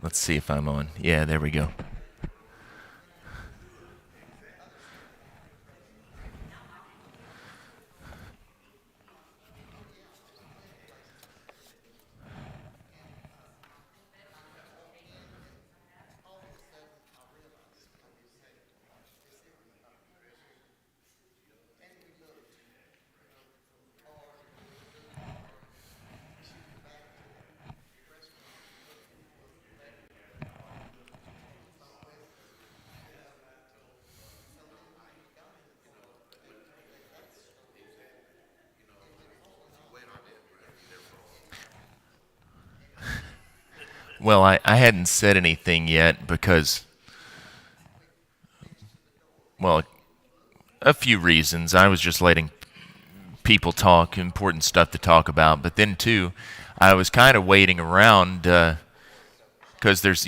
Let's see if I'm on. Yeah, there we go. Well, I hadn't said anything yet because, well, a few reasons. I was just letting people talk, important stuff to talk about. But then, too, I was kind of waiting around because there's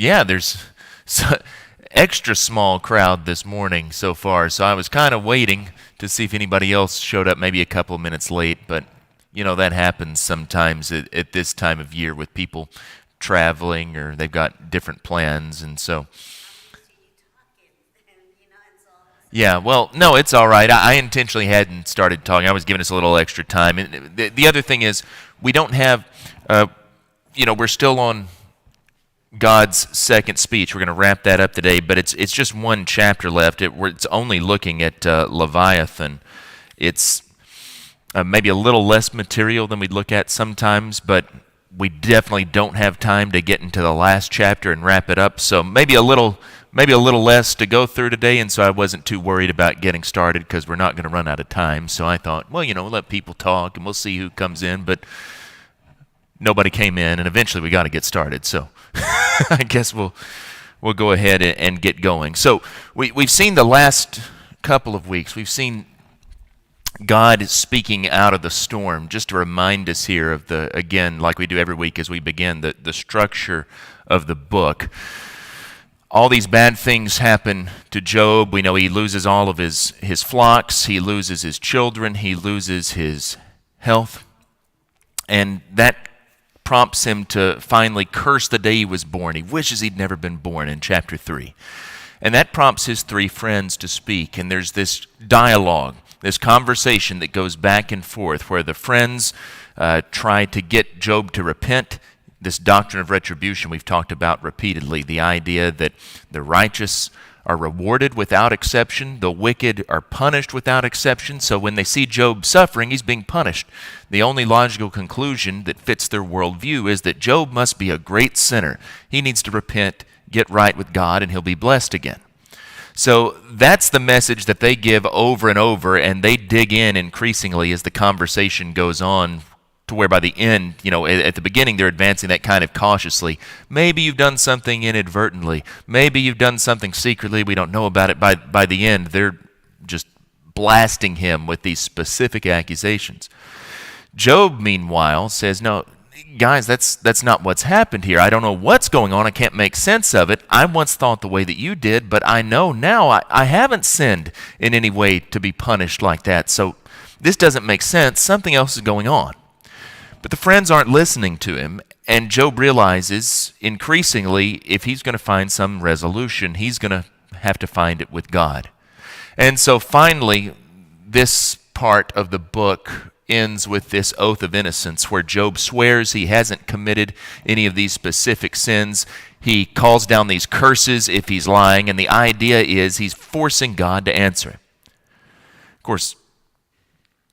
extra small crowd this morning so far. So I was kind of waiting to see if anybody else showed up, maybe a couple of minutes late. But, that happens sometimes at this time of year with people traveling or they've got different plans. And so, yeah, well, no, it's all right. I intentionally hadn't started talking. I was giving us a little extra time. And the other thing is, we don't have, we're still on God's second speech. We're going to wrap that up today, but it's just one chapter left. It's only looking at Leviathan. It's maybe a little less material than we'd look at sometimes, but we definitely don't have time to get into the last chapter and wrap it up. So maybe a little less to go through today, and so I wasn't too worried about getting started because we're not going to run out of time. So I thought, well, let people talk and we'll see who comes in, but nobody came in, and eventually we got to get started. So I guess we'll go ahead and get going. So we've seen the last couple of weeks, we've seen God speaking out of the storm, just to remind us here of again, like we do every week as we begin, the structure of the book. All these bad things happen to Job. We know he loses all of his flocks, he loses his children, he loses his health, and that prompts him to finally curse the day he was born. He wishes he'd never been born in chapter 3. And that prompts his three friends to speak, and there's this dialogue, this conversation that goes back and forth where the friends try to get Job to repent. This doctrine of retribution we've talked about repeatedly, the idea that the righteous are rewarded without exception, the wicked are punished without exception. So when they see Job suffering, he's being punished. The only logical conclusion that fits their worldview is that Job must be a great sinner. He needs to repent, get right with God, and he'll be blessed again. So that's the message that they give over and over, and they dig in increasingly as the conversation goes on, to where by the end, at the beginning they're advancing that kind of cautiously. Maybe you've done something inadvertently. Maybe you've done something secretly. We don't know about it. By the end, they're just blasting him with these specific accusations. Job, meanwhile, says, no, guys, that's not what's happened here. I don't know what's going on. I can't make sense of it. I once thought the way that you did, but I know now I haven't sinned in any way to be punished like that. So this doesn't make sense. Something else is going on. But the friends aren't listening to him, and Job realizes increasingly if he's going to find some resolution, he's going to have to find it with God. And so finally, this part of the book ends with this oath of innocence where Job swears he hasn't committed any of these specific sins. He calls down these curses if he's lying, and the idea is he's forcing God to answer him. Of course,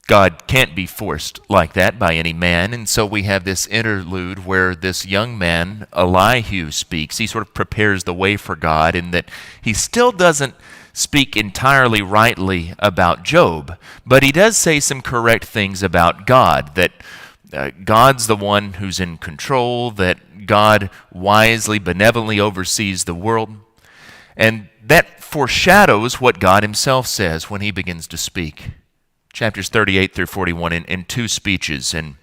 God can't be forced like that by any man, and so we have this interlude where this young man, Elihu, speaks. He sort of prepares the way for God in that he still doesn't speak entirely rightly about Job, but he does say some correct things about God, that God's the one who's in control, that God wisely, benevolently oversees the world, and that foreshadows what God himself says when he begins to speak. Chapters 38 through 41 in two speeches. And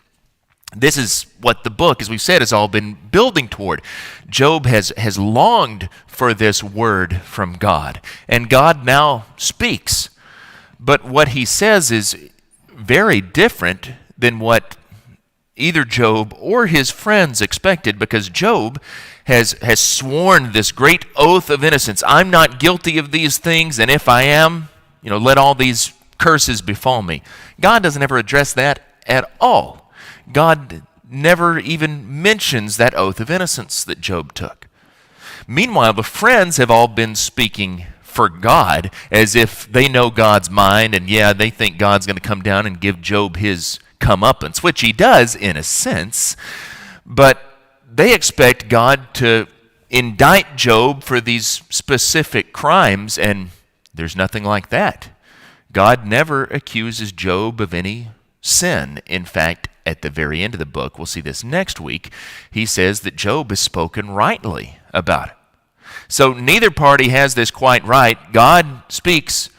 this is what the book, as we've said, has all been building toward. Job has longed for this word from God, and God now speaks. But what he says is very different than what either Job or his friends expected, because Job has sworn this great oath of innocence. I'm not guilty of these things, and if I am, let all these curses befall me. God doesn't ever address that at all. God never even mentions that oath of innocence that Job took. Meanwhile, the friends have all been speaking for God as if they know God's mind, and they think God's going to come down and give Job his comeuppance, which he does in a sense, but they expect God to indict Job for these specific crimes, and there's nothing like that. God never accuses Job of any sin. In fact, at the very end of the book, we'll see this next week, he says that Job has spoken rightly about it. So neither party has this quite right. God speaks,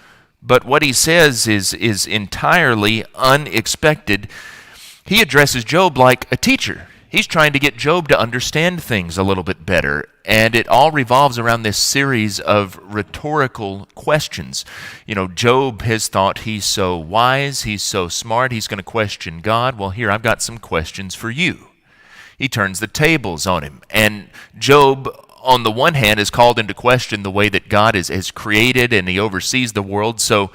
but what he says is entirely unexpected. He addresses Job like a teacher. He's trying to get Job to understand things a little bit better, and it all revolves around this series of rhetorical questions. Job has thought he's so wise, he's so smart, he's going to question God. Well, here, I've got some questions for you. He turns the tables on him, and Job, on the one hand, is called into question the way that God has created and he oversees the world. So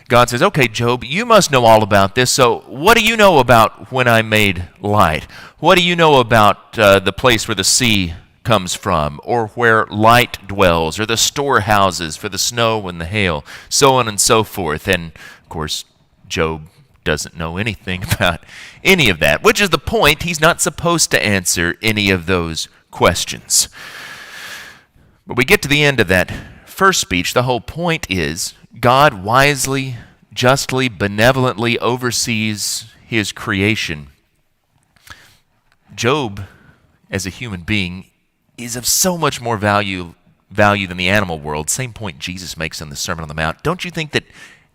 God says, okay, Job, you must know all about this. So what do you know about when I made light? What do you know about the place where the sea comes from, or where light dwells, or the storehouses for the snow and the hail, so on and so forth? And, of course, Job doesn't know anything about any of that, which is the point. He's not supposed to answer any of those questions. But we get to the end of that first speech. The whole point is God wisely, justly, benevolently oversees his creation. Job, as a human being, is of so much more value than the animal world. Same point Jesus makes in the Sermon on the Mount. Don't you think that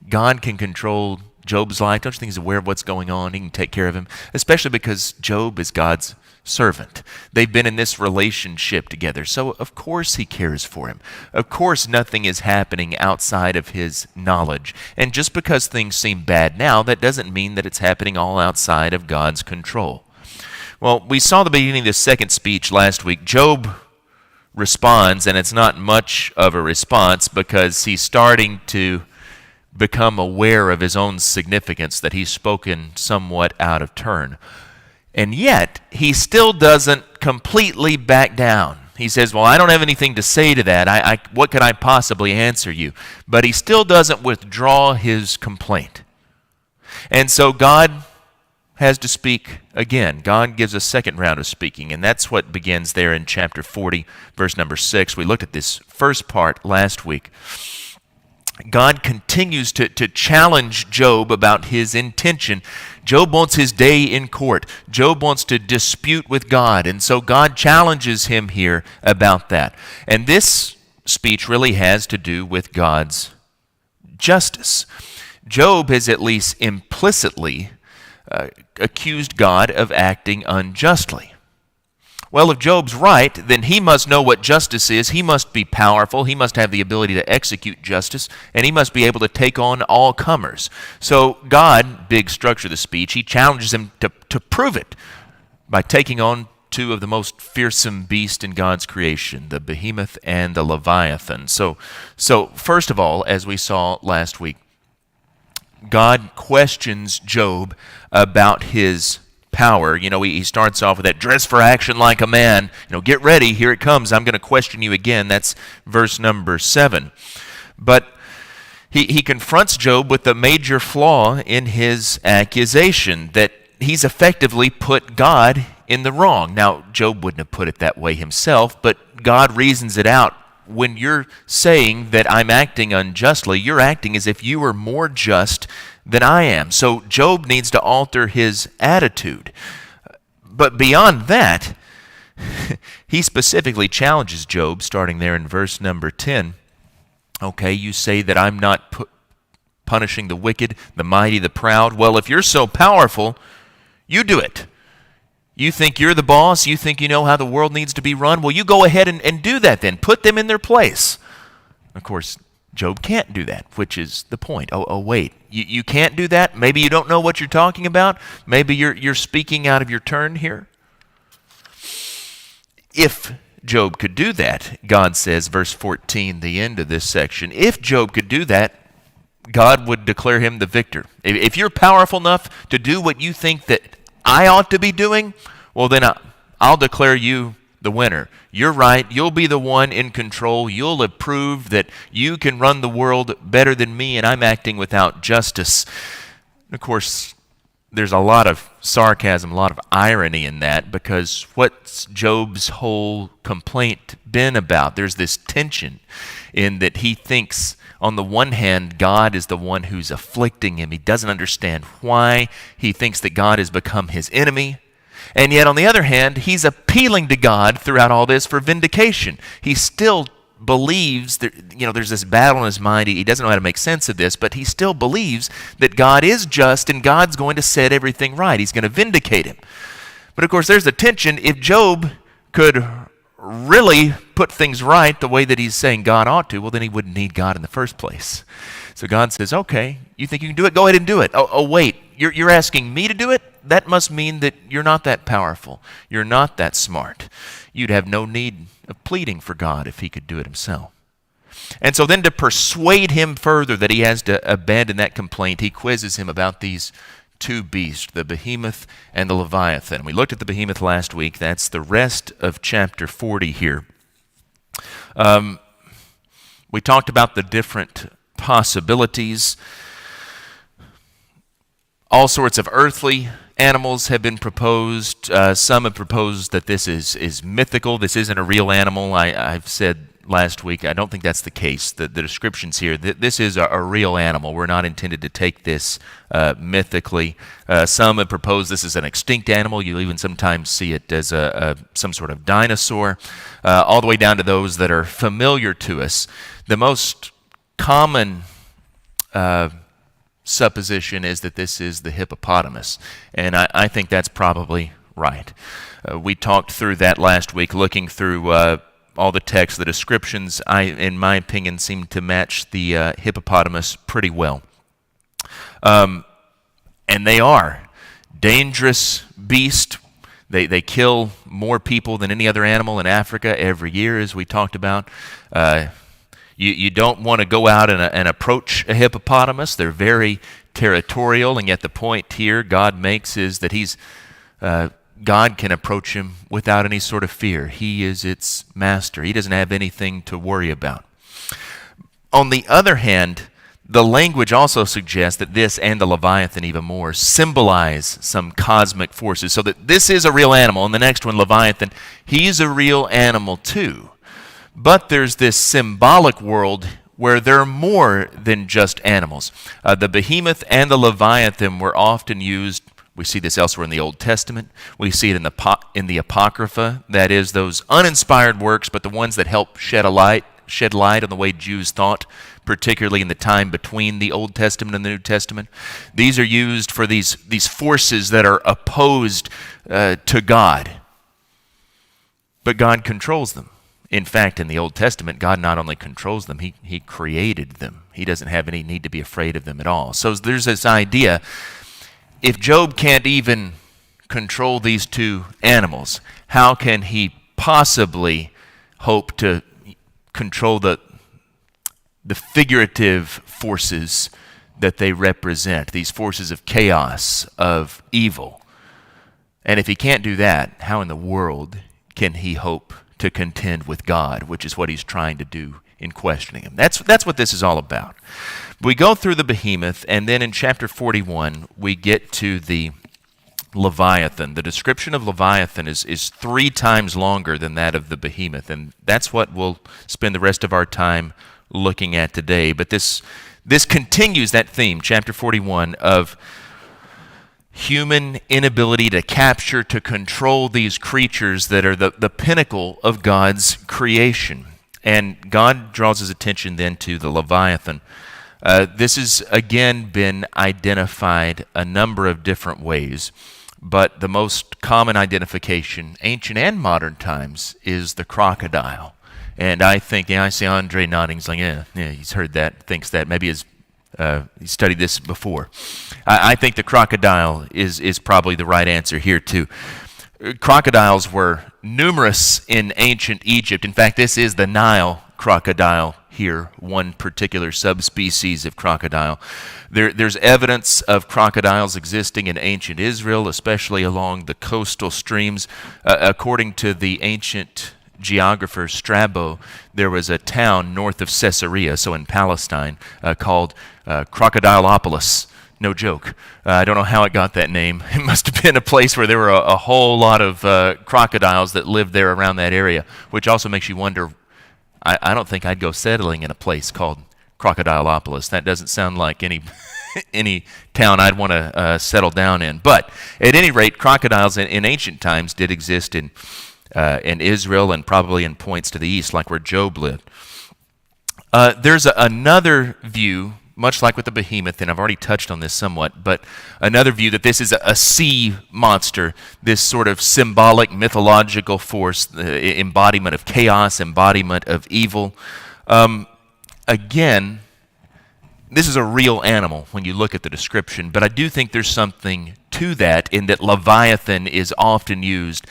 God can control Job's life? Don't you think he's aware of what's going on? He can take care of him, especially because Job is God's servant. They've been in this relationship together, so of course he cares for him. Of course nothing is happening outside of his knowledge. And just because things seem bad now, that doesn't mean that it's happening all outside of God's control. Well, we saw the beginning of this second speech last week. Job responds, and it's not much of a response because he's starting to become aware of his own significance, that he's spoken somewhat out of turn. And yet, he still doesn't completely back down. He says, well, I don't have anything to say to that. What can I possibly answer you? But he still doesn't withdraw his complaint. And so God has to speak again. God gives a second round of speaking, and that's what begins there in chapter 40, verse number 6. We looked at this first part last week. God continues to challenge Job about his intention. Job wants his day in court. Job wants to dispute with God, and so God challenges him here about that. And this speech really has to do with God's justice. Job has at least implicitly accused God of acting unjustly. Well, if Job's right, then he must know what justice is. He must be powerful. He must have the ability to execute justice, and he must be able to take on all comers. So God, big structure of the speech, he challenges him to prove it by taking on two of the most fearsome beasts in God's creation, the behemoth and the leviathan. So first of all, as we saw last week, God questions Job about his power. He starts off with that, dress for action like a man. Get ready, here it comes. I'm going to question you again. That's verse number 7. But he confronts Job with a major flaw in his accusation, that he's effectively put God in the wrong. Now, Job wouldn't have put it that way himself, but God reasons it out. When you're saying that I'm acting unjustly, you're acting as if you were more just than I am. So Job needs to alter his attitude. But beyond that, he specifically challenges Job, starting there in verse number 10. Okay, you say that I'm not punishing the wicked, the mighty, the proud. Well, if you're so powerful, you do it. You think you're the boss? You think you know how the world needs to be run? Well, you go ahead and do that then. Put them in their place. Of course, Job can't do that, which is the point. Wait, you can't do that? Maybe you don't know what you're talking about? Maybe you're speaking out of your turn here? If Job could do that, God says, verse 14, the end of this section, if Job could do that, God would declare him the victor. If you're powerful enough to do what you think that I ought to be doing, well then I'll declare you the winner. You're right. You'll be the one in control. You'll have proved that you can run the world better than me, and I'm acting without justice. And of course, there's a lot of sarcasm, a lot of irony in that, because what's Job's whole complaint been about? There's this tension in that he thinks, on the one hand, God is the one who's afflicting him. He doesn't understand why. He thinks that God has become his enemy. And yet, on the other hand, he's appealing to God throughout all this for vindication. He still believes that, there's this battle in his mind. He doesn't know how to make sense of this, but he still believes that God is just and God's going to set everything right. He's going to vindicate him. But of course, there's the tension. If Job could really put things right the way that he's saying God ought to, well, then he wouldn't need God in the first place. So God says, okay, you think you can do it? Go ahead and do it. Wait, you're asking me to do it? That must mean that you're not that powerful. You're not that smart. You'd have no need of pleading for God if he could do it himself. And so then to persuade him further that he has to abandon that complaint, he quizzes him about these two beasts, the behemoth and the leviathan. We looked at the behemoth last week. That's the rest of chapter 40 here. We talked about the different possibilities. All sorts of earthly animals have been proposed. Some have proposed that this is mythical. This isn't a real animal. I've said last week, I don't think that's the case. The descriptions here, this is a real animal. We're not intended to take this mythically. Some have proposed this is an extinct animal. You'll even sometimes see it as some sort of dinosaur, all the way down to those that are familiar to us. The most common supposition is that this is the hippopotamus, and I think that's probably right. We talked through that last week, looking through all the text. The descriptions, in my opinion, seem to match the hippopotamus pretty well. And they are dangerous beast. They kill more people than any other animal in Africa every year, as we talked about. You don't want to go out and approach a hippopotamus. They're very territorial, and yet the point here God makes is that God can approach him without any sort of fear. He is its master. He doesn't have anything to worry about. On the other hand, the language also suggests that this and the Leviathan even more symbolize some cosmic forces, so that this is a real animal, and the next one, Leviathan, he's a real animal too. But there's this symbolic world where they're more than just animals. The behemoth and the Leviathan were often used. We see this elsewhere in the Old Testament. We see it in the Apocrypha, that is, those uninspired works, but the ones that help shed light on the way Jews thought, particularly in the time between the Old Testament and the New Testament. These are used for these forces that are opposed to God. But God controls them. In fact, in the Old Testament, God not only controls them, He created them. He doesn't have any need to be afraid of them at all. So there's this idea, if Job can't even control these two animals, how can he possibly hope to control the figurative forces that they represent, these forces of chaos, of evil? And if he can't do that, how in the world can he hope to contend with God, which is what he's trying to do in questioning him? That's what this is all about. We go through the behemoth, and then in chapter 41, we get to the Leviathan. The description of Leviathan is 3 times longer than that of the behemoth, and that's what we'll spend the rest of our time looking at today. But this continues that theme, chapter 41, of human inability to capture, to control these creatures that are the pinnacle of God's creation. And God draws his attention then to the Leviathan. This has again been identified a number of different ways, but the most common identification, ancient and modern times, is the crocodile. And I think, I see Andre nodding. He's like, yeah, he's heard that, thinks that. Maybe he studied this before. I think the crocodile is probably the right answer here, too. Crocodiles were numerous in ancient Egypt. In fact, this is the Nile crocodile here, one particular subspecies of crocodile. There's evidence of crocodiles existing in ancient Israel, especially along the coastal streams. According to the ancient geographer Strabo, there was a town north of Caesarea, so in Palestine, called Crocodilopolis. No joke. I don't know how it got that name. It must have been a place where there were a whole lot of crocodiles that lived there around that area, which also makes you wonder. I don't think I'd go settling in a place called Crocodilopolis. That doesn't sound like any town I'd want to settle down in. But at any rate, crocodiles in ancient times did exist in Israel and probably in points to the east, like where Job lived. There's another view, much like with the behemoth, and I've already touched on this somewhat, but another view that this is a sea monster, this sort of symbolic, mythological force, embodiment of chaos, embodiment of evil. Again, this is a real animal when you look at the description, but I do think there's something to that in that leviathan is often used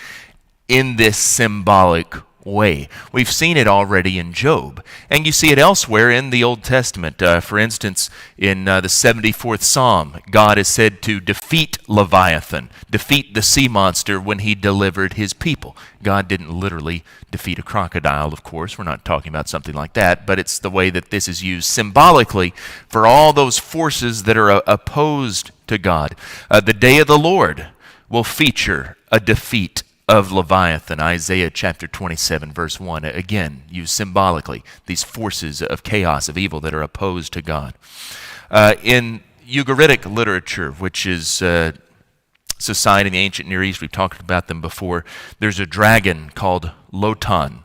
in this symbolic way. We've seen it already in Job, and you see it elsewhere in the Old Testament. For instance, in the 74th Psalm, God is said to defeat Leviathan, defeat the sea monster when he delivered his people. God didn't literally defeat a crocodile, of course. We're not talking about something like that, but it's the way that this is used symbolically for all those forces that are opposed to God. The day of the Lord will feature a defeat of Leviathan, Isaiah chapter 27, verse 1. Again, used symbolically, these forces of chaos, of evil that are opposed to God. In Ugaritic literature, which is society in the ancient Near East, we've talked about them before, there's a dragon called Lotan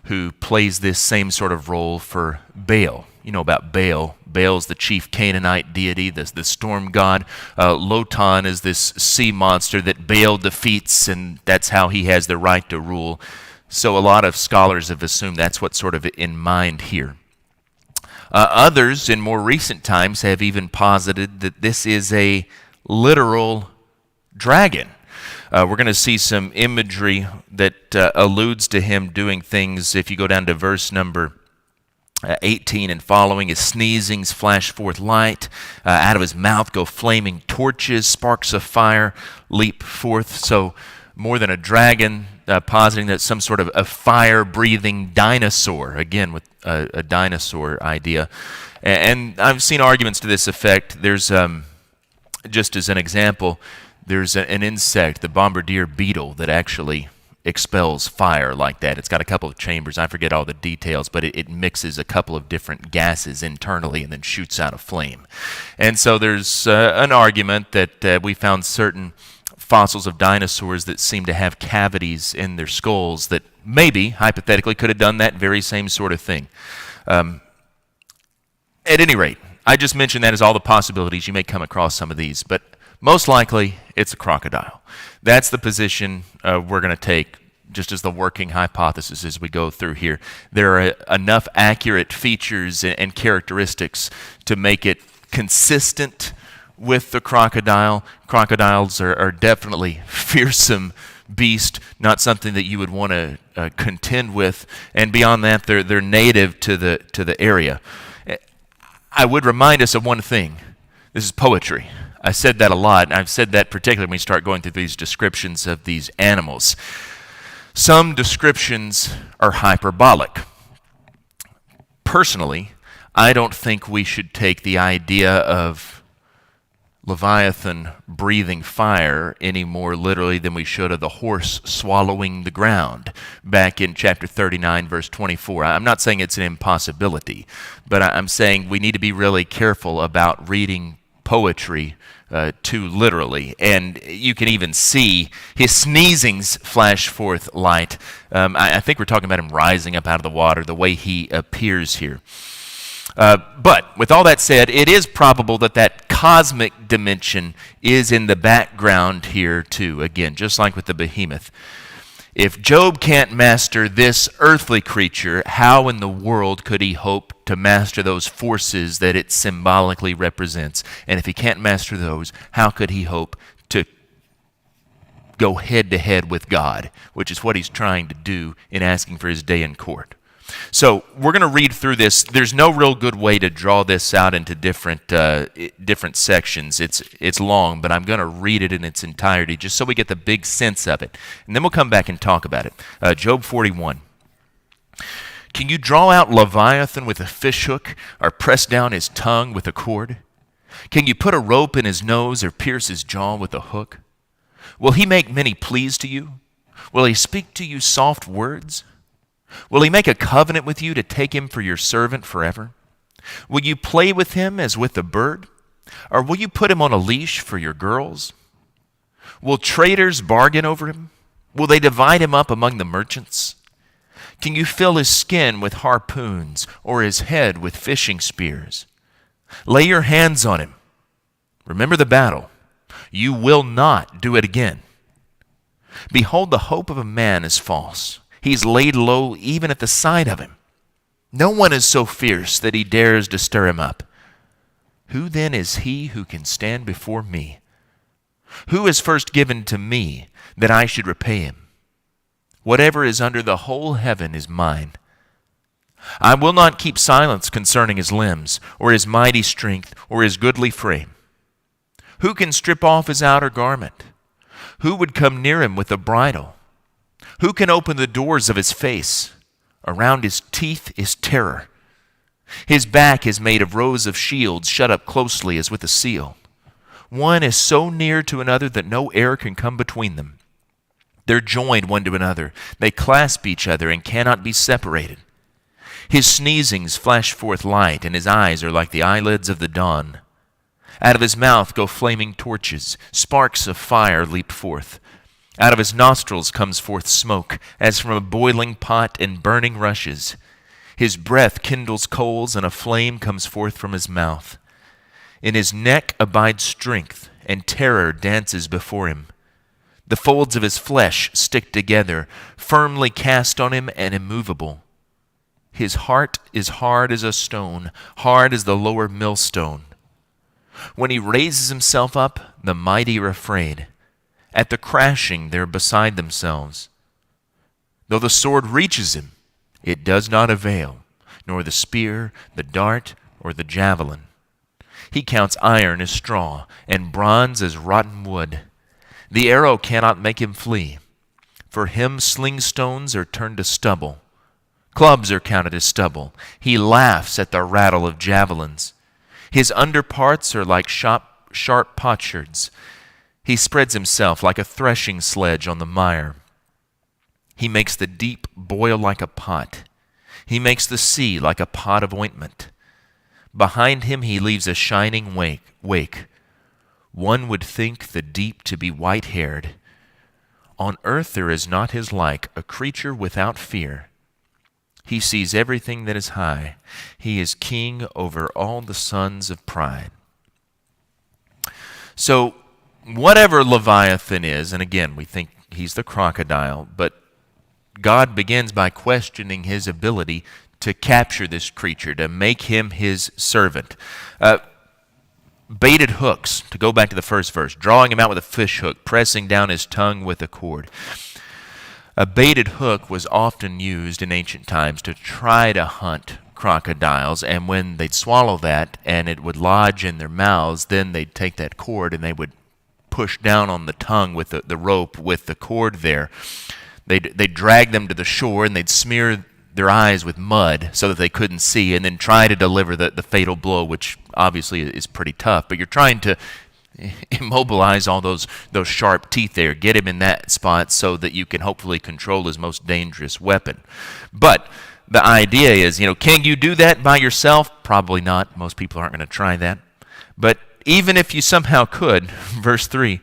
who plays this same sort of role for Baal. You know about Baal. Baal's the chief Canaanite deity, the storm god. Lotan is this sea monster that Baal defeats, and that's how he has the right to rule. So a lot of scholars have assumed that's what's sort of in mind here. Others in more recent times have even posited that this is a literal dragon. We're going to see some imagery that alludes to him doing things. If you go down to verse number 18 and following, his sneezings flash forth light. Out of his mouth go flaming torches. Sparks of fire leap forth. So more than a dragon, positing that some sort of a fire-breathing dinosaur, again with a dinosaur idea. And I've seen arguments to this effect. There's, just as an example, there's an insect, the bombardier beetle, that actually expels fire like that. It's got a couple of chambers. I forget all the details, but it mixes a couple of different gases internally and then shoots out a flame. And so there's an argument that we found certain fossils of dinosaurs that seem to have cavities in their skulls that maybe, hypothetically, could have done that very same sort of thing. At any rate, I just mentioned that as all the possibilities. You may come across some of these, but most likely it's a crocodile. That's the position we're going to take, just as the working hypothesis as we go through here. There are enough accurate features and characteristics to make it consistent with the crocodile. Crocodiles are definitely fearsome beast, not something that you would want to contend with. And beyond that, they're native to the area. I would remind us of one thing. This is poetry. I said that a lot, and I've said that particularly when we start going through these descriptions of these animals. Some descriptions are hyperbolic. Personally, I don't think we should take the idea of Leviathan breathing fire any more literally than we should of the horse swallowing the ground back in chapter 39, verse 24. I'm not saying it's an impossibility, but I'm saying we need to be really careful about reading poetry too literally. And you can even see his sneezings flash forth light. I think we're talking about him rising up out of the water, the way he appears here. But with all that said, it is probable that cosmic dimension is in the background here too. Again, just like with the behemoth. If Job can't master this earthly creature, how in the world could he hope to master those forces that it symbolically represents? And if he can't master those, how could he hope to go head to head with God, which is what he's trying to do in asking for his day in court? So we're going to read through this. There's no real good way to draw this out into different sections. It's long, but I'm going to read it in its entirety just so we get the big sense of it. And then we'll come back and talk about it. Job 41. Can you draw out Leviathan with a fishhook or press down his tongue with a cord? Can you put a rope in his nose or pierce his jaw with a hook? Will he make many pleas to you? Will he speak to you soft words? Will he make a covenant with you to take him for your servant forever? Will you play with him as with a bird? Or will you put him on a leash for your girls? Will traders bargain over him? Will they divide him up among the merchants? Can you fill his skin with harpoons or his head with fishing spears? Lay your hands on him. Remember the battle. You will not do it again. Behold, the hope of a man is false. He's laid low even at the sight of him. No one is so fierce that he dares to stir him up. Who then is he who can stand before me? Who is first given to me that I should repay him? Whatever is under the whole heaven is mine. I will not keep silence concerning his limbs, or his mighty strength, or his goodly frame. Who can strip off his outer garment? Who would come near him with a bridle? Who can open the doors of his face? Around his teeth is terror. His back is made of rows of shields shut up closely as with a seal. One is so near to another that no air can come between them. They're joined one to another. They clasp each other and cannot be separated. His sneezings flash forth light, and his eyes are like the eyelids of the dawn. Out of his mouth go flaming torches. Sparks of fire leap forth. Out of his nostrils comes forth smoke, as from a boiling pot and burning rushes. His breath kindles coals, and a flame comes forth from his mouth. In his neck abides strength, and terror dances before him. The folds of his flesh stick together, firmly cast on him and immovable. His heart is hard as a stone, hard as the lower millstone. When he raises himself up, the mighty are afraid. At the crashing, they're beside themselves. Though the sword reaches him, it does not avail, nor the spear, the dart, or the javelin. He counts iron as straw, and bronze as rotten wood. The arrow cannot make him flee. For him sling stones are turned to stubble. Clubs are counted as stubble. He laughs at the rattle of javelins. His underparts are like sharp potsherds. He spreads himself like a threshing sledge on the mire. He makes the deep boil like a pot. He makes the sea like a pot of ointment. Behind him he leaves a shining wake. One would think the deep to be white-haired. On earth there is not his like, a creature without fear. He sees everything that is high. He is king over all the sons of pride. So, whatever Leviathan is, and again, we think he's the crocodile, but God begins by questioning his ability to capture this creature, to make him his servant. Baited hooks, to go back to the first verse, drawing him out with a fish hook, pressing down his tongue with a cord. A baited hook was often used in ancient times to try to hunt crocodiles, and when they'd swallow that and it would lodge in their mouths, then they'd take that cord and they would push down on the tongue with the rope with the cord there. They'd drag them to the shore and they'd smear their eyes with mud so that they couldn't see, and then try to deliver the fatal blow, which obviously is pretty tough. But you're trying to immobilize all those sharp teeth there, get him in that spot so that you can hopefully control his most dangerous weapon. But the idea is, can you do that by yourself? Probably not. Most people aren't going to try that. But even if you somehow could, verse 3,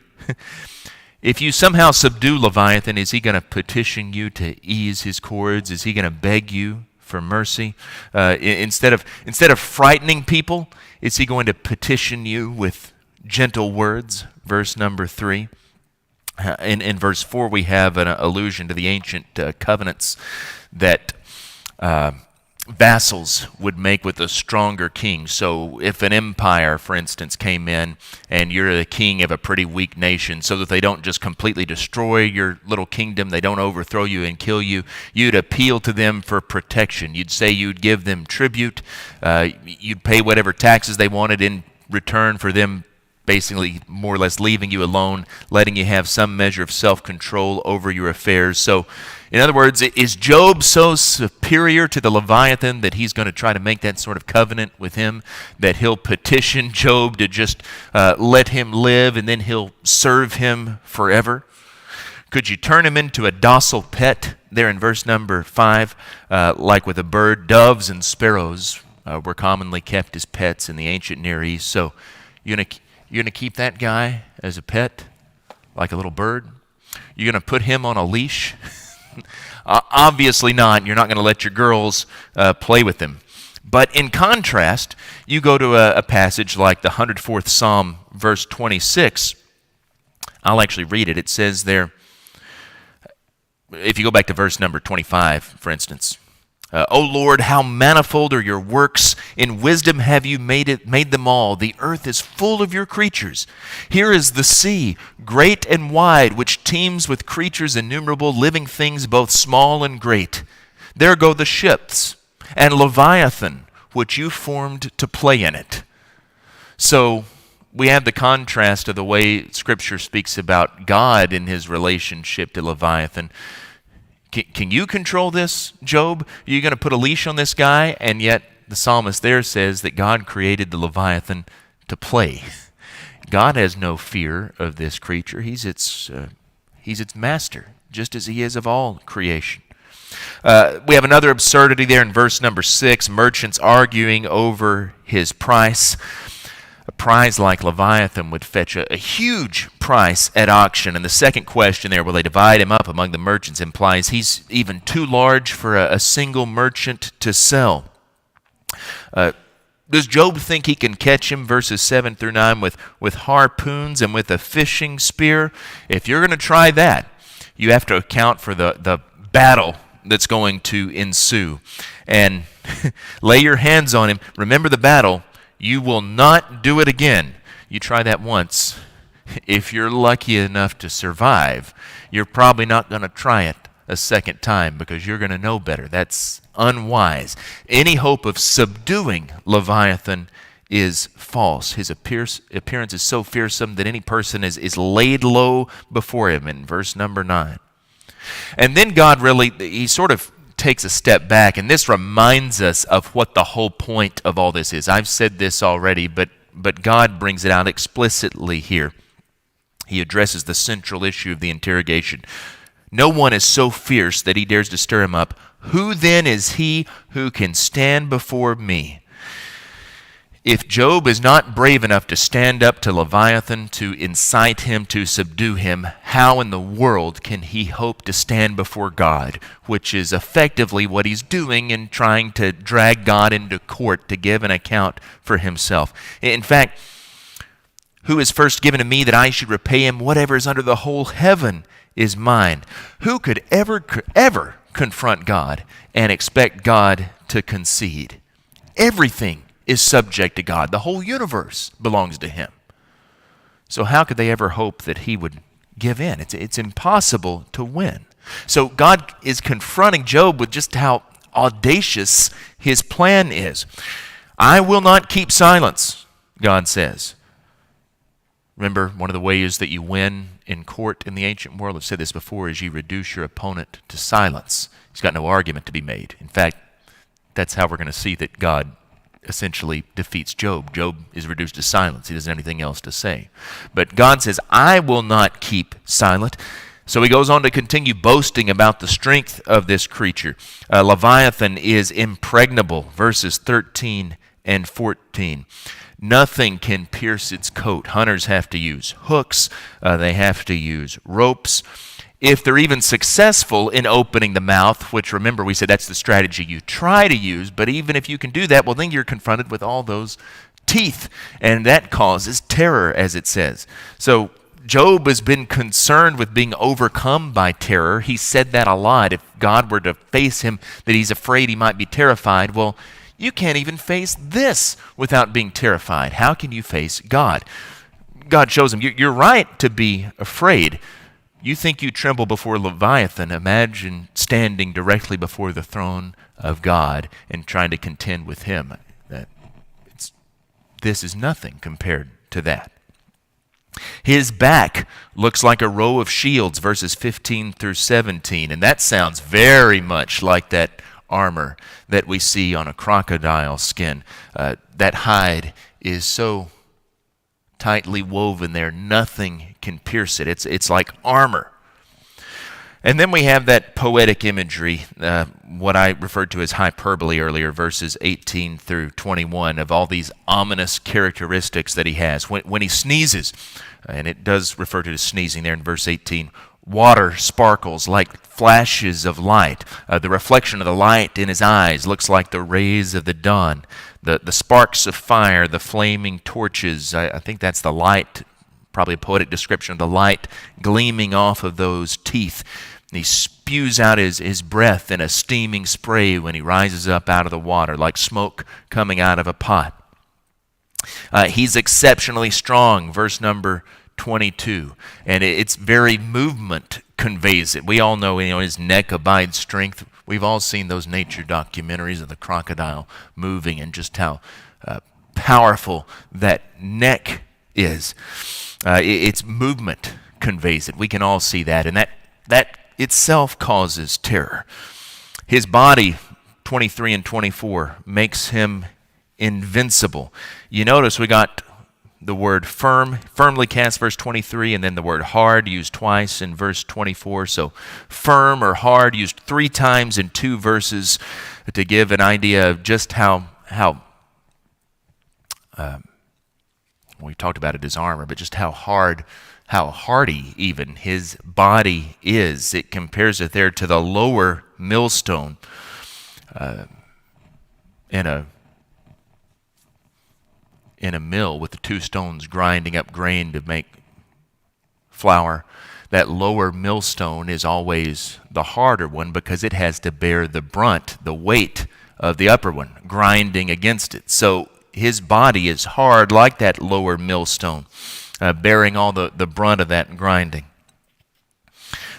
if you somehow subdue Leviathan, is he going to petition you to ease his cords? Is he going to beg you for mercy? Instead of frightening people, is he going to petition you with gentle words? Verse number 3. In verse 4, we have an allusion to the ancient covenants that vassals would make with a stronger king. So if an empire, for instance, came in and you're the king of a pretty weak nation, so that they don't just completely destroy your little kingdom, they don't overthrow you and kill you, you'd appeal to them for protection. You'd say you'd give them tribute, you'd pay whatever taxes they wanted in return for them basically more or less leaving you alone, letting you have some measure of self-control over your affairs. So, in other words, is Job so superior to the Leviathan that he's going to try to make that sort of covenant with him, that he'll petition Job to just let him live and then he'll serve him forever? Could you turn him into a docile pet there in verse number 5, like with a bird? Doves and sparrows were commonly kept as pets in the ancient Near East. So you're going to keep that guy as a pet, like a little bird? You're going to put him on a leash? Obviously not. You're not going to let your girls play with him. But in contrast, you go to a passage like the 104th Psalm, verse 26. I'll actually read it. It says there, if you go back to verse number 25, for instance, O Lord, how manifold are your works. In wisdom have you made them all. The earth is full of your creatures. Here is the sea, great and wide, which teems with creatures innumerable, living things both small and great. There go the ships, and Leviathan, which you formed to play in it. So we have the contrast of the way Scripture speaks about God in his relationship to Leviathan. Can you control this, Job? Are you going to put a leash on this guy? And yet the psalmist there says that God created the Leviathan to play. God has no fear of this creature. He's its master, just as he is of all creation. We have another absurdity there in verse number 6, merchants arguing over his price. A prize like Leviathan would fetch a huge price at auction. And the second question there, will they divide him up among the merchants, implies he's even too large for a single merchant to sell. Does Job think he can catch him, verses 7 through 9, with harpoons and with a fishing spear? If you're going to try that, you have to account for the battle that's going to ensue. And lay your hands on him. Remember the battle. You will not do it again. You try that once. If you're lucky enough to survive, you're probably not going to try it a second time because you're going to know better. That's unwise. Any hope of subduing Leviathan is false. His appearance is so fearsome that any person is laid low before him in verse number 9. And then God he sort of takes a step back, and this reminds us of what the whole point of all this is. I've said this already, but God brings it out explicitly here. He addresses the central issue of the interrogation. No one is so fierce that he dares to stir him up. Who then is he who can stand before me? If Job is not brave enough to stand up to Leviathan, to incite him, to subdue him, how in the world can he hope to stand before God, which is effectively what he's doing in trying to drag God into court to give an account for himself? In fact, who is first given to me that I should repay him? Whatever is under the whole heaven is mine. Who could ever confront God and expect God to concede? Everything is subject to God. The whole universe belongs to him. So how could they ever hope that he would give in? It's impossible to win. So God is confronting Job with just how audacious his plan is. I will not keep silence, God says. Remember, one of the ways that you win in court in the ancient world, I've said this before, is you reduce your opponent to silence. He's got no argument to be made. In fact, that's how we're going to see that God essentially defeats Job. Job is reduced to silence. He doesn't have anything else to say. But God says, I will not keep silent. So he goes on to continue boasting about the strength of this creature. Leviathan is impregnable, verses 13 and 14. Nothing can pierce its coat. Hunters have to use hooks. They have to use ropes. If they're even successful in opening the mouth, which remember we said that's the strategy you try to use, but even if you can do that, well then you're confronted with all those teeth, and that causes terror, as it says. So Job has been concerned with being overcome by terror. He said that a lot. If God were to face him, that he's afraid he might be terrified. Well, you can't even face this without being terrified. How can you face God? God shows him, you're right to be afraid. You think you tremble before Leviathan. Imagine standing directly before the throne of God and trying to contend with him. This is nothing compared to that. His back looks like a row of shields, verses 15 through 17, and that sounds very much like that armor that we see on a crocodile skin. That hide is so tightly woven there, nothing can pierce it. It's like armor. And then we have that poetic imagery, what I referred to as hyperbole earlier, verses 18 through 21, of all these ominous characteristics that he has. When he sneezes, and it does refer to sneezing there in verse 18, water sparkles like flashes of light. The reflection of the light in his eyes looks like the rays of the dawn. The sparks of fire, the flaming torches, I think that's the light, probably a poetic description of the light gleaming off of those teeth. And he spews out his breath in a steaming spray when he rises up out of the water, like smoke coming out of a pot. He's exceptionally strong, verse number 22, and its very movement conveys it. We all know, his neck abides strength. We've all seen those nature documentaries of the crocodile moving and just how powerful that neck is. Its movement conveys it. We can all see that, and that itself causes terror. His body, 23 and 24, makes him invincible. You notice we got the word firmly cast, verse 23, and then the word hard used twice in verse 24. So firm or hard used 3 times in 2 verses to give an idea of just how we talked about it as armor, but just how hardy even his body is. It compares it there to the lower millstone in a mill with the 2 stones grinding up grain to make flour. That lower millstone is always the harder one because it has to bear the brunt, the weight of the upper one, grinding against it. So his body is hard like that lower millstone, bearing all the brunt of that grinding.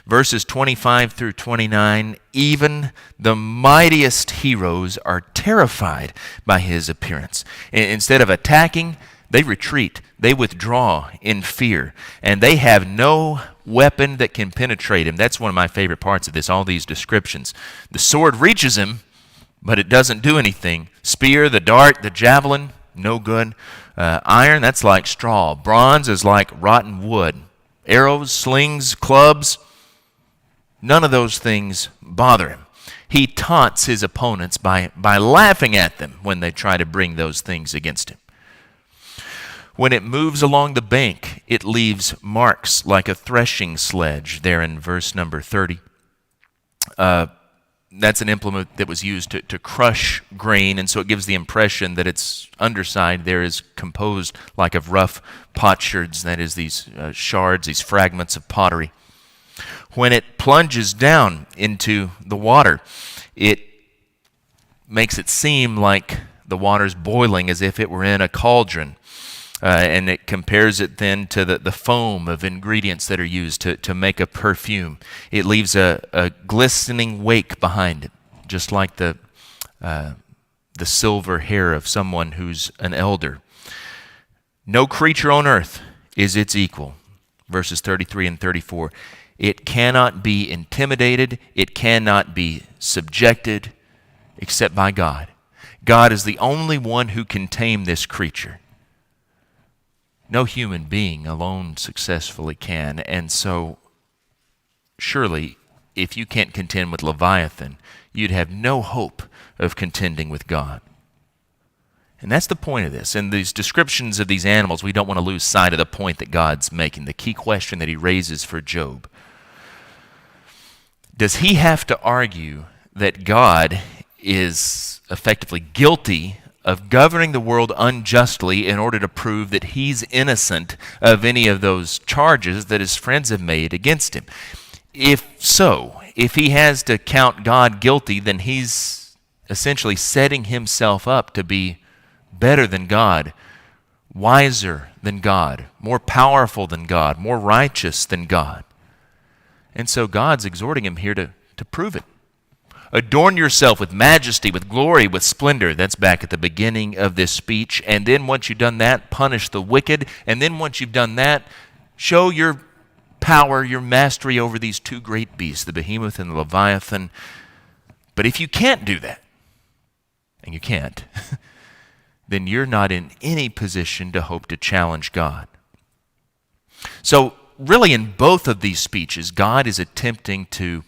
Verses 25 through 29, even the mightiest heroes are terrified by his appearance. Instead of attacking, they retreat. They withdraw in fear. And they have no weapon that can penetrate him. That's one of my favorite parts of this, all these descriptions. The sword reaches him, but it doesn't do anything. Spear, the dart, the javelin, no good. Iron, that's like straw. Bronze is like rotten wood. Arrows, slings, clubs, none of those things bother him. He taunts his opponents by laughing at them when they try to bring those things against him. When it moves along the bank, it leaves marks like a threshing sledge there in verse number 30. That's an implement that was used to crush grain, and so it gives the impression that its underside there is composed like of rough potsherds, that is these shards, these fragments of pottery. When it plunges down into the water, it makes it seem like the water's boiling as if it were in a cauldron. And it compares it then to the foam of ingredients that are used to make a perfume. It leaves a glistening wake behind it, just like the silver hair of someone who's an elder. No creature on earth is its equal. Verses 33 and 34. It cannot be intimidated. It cannot be subjected except by God. God is the only one who can tame this creature. No human being alone successfully can. And so, surely, if you can't contend with Leviathan, you'd have no hope of contending with God. And that's the point of this. In these descriptions of these animals, we don't want to lose sight of the point that God's making, the key question that he raises for Job. Does he have to argue that God is effectively guilty of governing the world unjustly in order to prove that he's innocent of any of those charges that his friends have made against him. If so, if he has to count God guilty, then he's essentially setting himself up to be better than God, wiser than God, more powerful than God, more righteous than God. And so God's exhorting him here to prove it. Adorn yourself with majesty, with glory, with splendor. That's back at the beginning of this speech. And then once you've done that, punish the wicked. And then once you've done that, show your power, your mastery over these two great beasts, the behemoth and the leviathan. But if you can't do that, and you can't, then you're not in any position to hope to challenge God. So really in both of these speeches, God is attempting to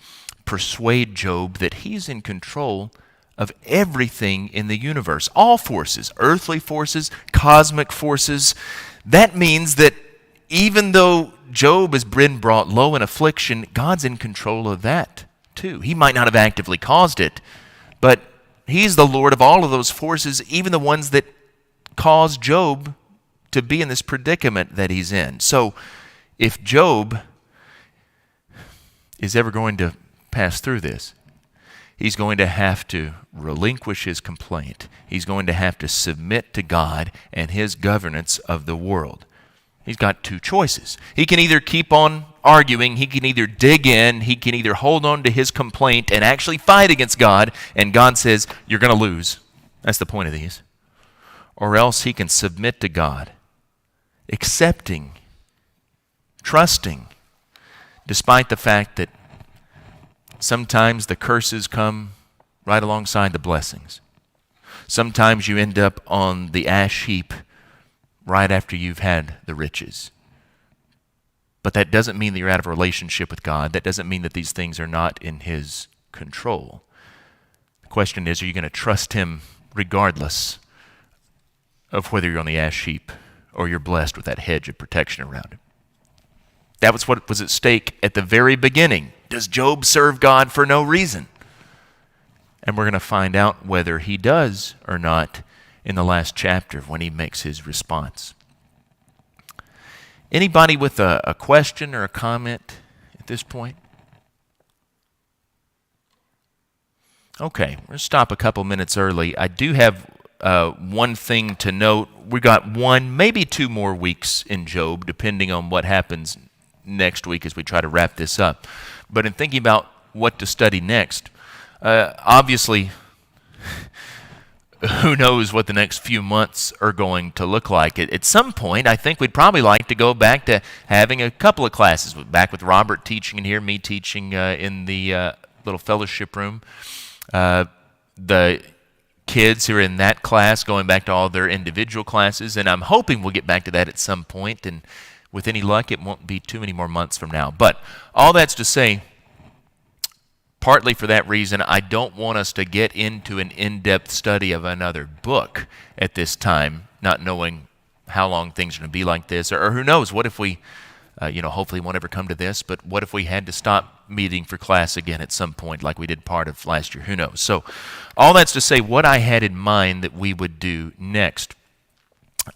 persuade Job that he's in control of everything in the universe. All forces, earthly forces, cosmic forces. That means that even though Job has been brought low in affliction, God's in control of that too. He might not have actively caused it, but he's the Lord of all of those forces, even the ones that caused Job to be in this predicament that he's in. So if Job is ever going to pass through this, he's going to have to relinquish his complaint. He's going to have to submit to God and his governance of the world. He's got two choices. He can either keep on arguing, he can either dig in, he can either hold on to his complaint and actually fight against God, and God says, you're going to lose. That's the point of these. Or else he can submit to God, accepting, trusting, despite the fact that sometimes the curses come right alongside the blessings. Sometimes you end up on the ash heap right after you've had the riches. But that doesn't mean that you're out of a relationship with God. That doesn't mean that these things are not in his control. The question is, are you going to trust him regardless of whether you're on the ash heap or you're blessed with that hedge of protection around him? That was what was at stake at the very beginning. Does Job serve God for no reason? And we're going to find out whether he does or not in the last chapter when he makes his response. Anybody with a question or a comment at this point? Okay, we'll stop a couple minutes early. I do have one thing to note. We got one, maybe 2 more weeks in Job, depending on what happens next week as we try to wrap this up. But in thinking about what to study next, obviously, who knows what the next few months are going to look like. At some point, I think we'd probably like to go back to having a couple of classes, back with Robert teaching in here, me teaching in the little fellowship room. The kids who are in that class going back to all their individual classes, and I'm hoping we'll get back to that at some point, and with any luck, it won't be too many more months from now. But all that's to say, partly for that reason, I don't want us to get into an in-depth study of another book at this time, not knowing how long things are going to be like this, or who knows, what if we, hopefully won't ever come to this, but what if we had to stop meeting for class again at some point like we did part of last year? Who knows? So all that's to say, what I had in mind that we would do next.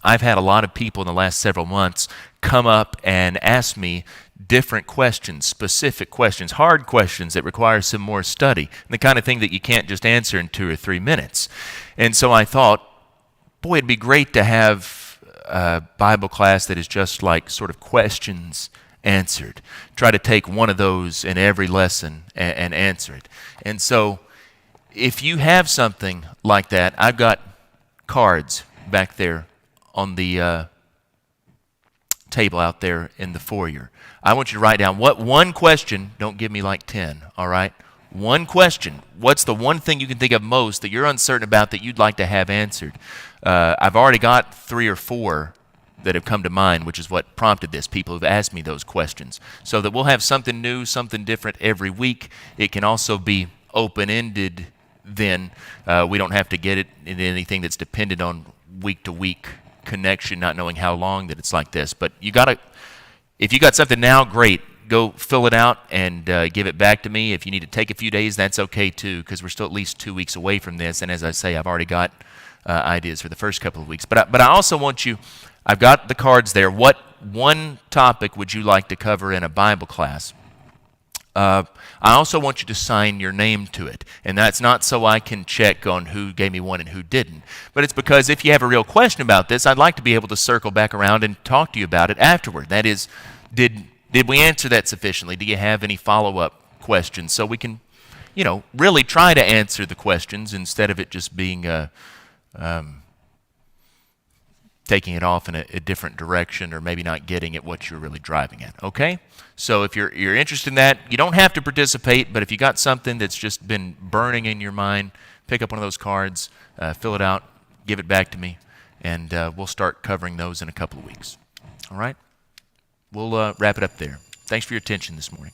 I've had a lot of people in the last several months come up and ask me different questions, specific questions, hard questions that require some more study, the kind of thing that you can't just answer in 2 or 3 minutes. And so I thought, boy, it'd be great to have a Bible class that is just like sort of questions answered. Try to take one of those in every lesson and answer it. And so if you have something like that, I've got cards back there on the table out there in the foyer. I want you to write down one question. Don't give me like 10, all right? One question. What's the one thing you can think of most that you're uncertain about that you'd like to have answered? I've already got 3 or 4 that have come to mind, which is what prompted this. People have asked me those questions. So that we'll have something new, something different every week. It can also be open-ended then. We don't have to get it into anything that's dependent on week-to-week connection, not knowing how long that it's like this. But if you got something now, great. go fill it out and give it back to me. If you need to take a few days, that's okay too, because we're still at least 2 weeks away from this. And as I say, I've already got ideas for the first couple of weeks. But I also want you, I've got the cards there. What one topic would you like to cover in a Bible class? I also want you to sign your name to it. And that's not so I can check on who gave me one and who didn't. But it's because if you have a real question about this, I'd like to be able to circle back around and talk to you about it afterward. That is, did we answer that sufficiently? Do you have any follow-up questions? So we can, really try to answer the questions instead of it just being taking it off in a different direction, or maybe not getting at what you're really driving at. Okay? So if you're interested in that, you don't have to participate, but if you got something that's just been burning in your mind, pick up one of those cards, fill it out, give it back to me, and we'll start covering those in a couple of weeks. All right? We'll wrap it up there. Thanks for your attention this morning.